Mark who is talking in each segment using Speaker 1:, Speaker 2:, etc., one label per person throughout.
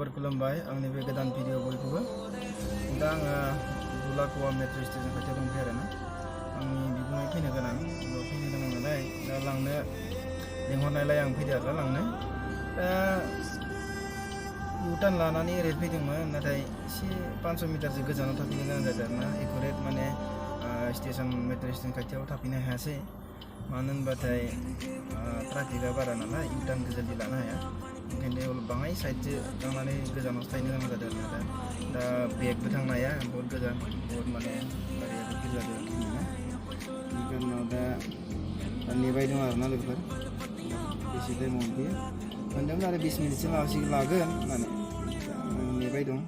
Speaker 1: जोबोर खुलुमबाय आंनि बे गोदान भिडिअ बयखौबो दा आङो गुलाकुवा मेट्र' स्टेशन खाथियाव दंफैयो आरोना आंनि बिगुमै फैनो गोनां नालाय दा लांनो लिंहरनायलाय आं फैदो आरो लांनो दा इउटार्न लानानै ओरै फैदोंमोन नाथाय एसे 500 मिटारसो गोजानाव थाफैनो गोनां जादों आरोना एकुरेट माने स्टेशन मेट्र' स्टेशन खाथियाव थाफैनो हायासै मानो होनबाथाय ट्राफिकआ बारा नालाय इउटार्नखौ जल्दि लानो हाया ओंखायनो बाङाय साइडजों थांनानै गोजानाव थाहैनो गोनां जादों आरोना दा बेगबो थांनो हाया बहुत गोजान बहुत माने गारियाबो गिल जादों बेनि उनाव दा नेबाय दं आरोना लोगोफोर बेसे टाइमाव मोनफैयो मोनदोंमोन आरो 20 मिनिटसो लागोन होननानै नेबाय दं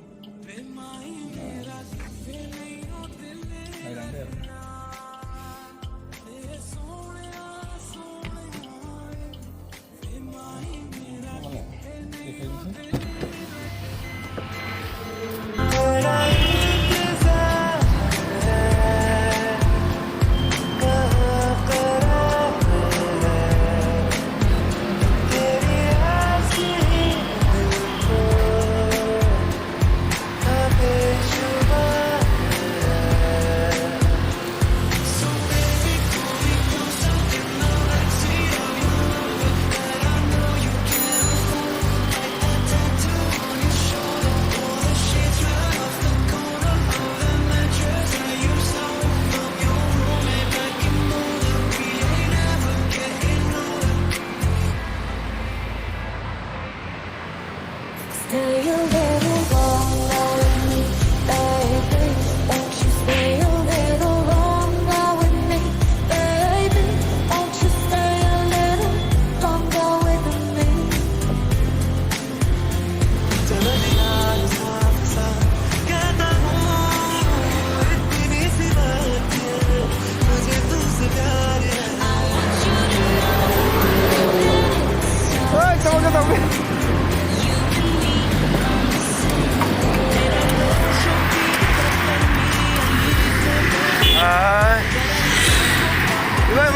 Speaker 1: नायलांदो आरो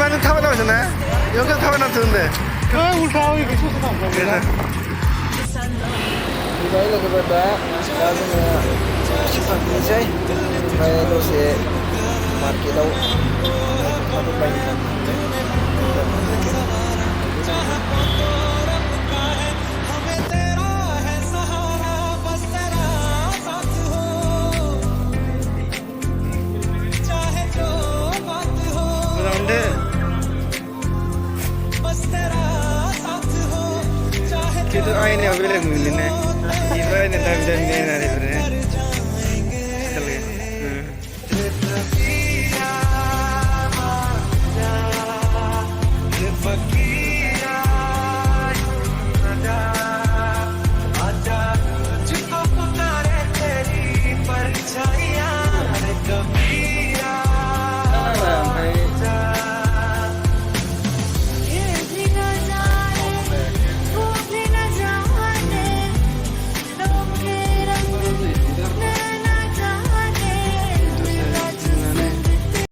Speaker 1: 이거 타고 나오셨네? 여기서 타고 나왔는데.
Speaker 2: 울타오이 계속 나온다.
Speaker 1: Baik lah kepada kami cepat selesai. Saya dosa market tahu. Satu baik. Kita ain yang bilang begini nih, ibarat ni tak bisa ni nari beri.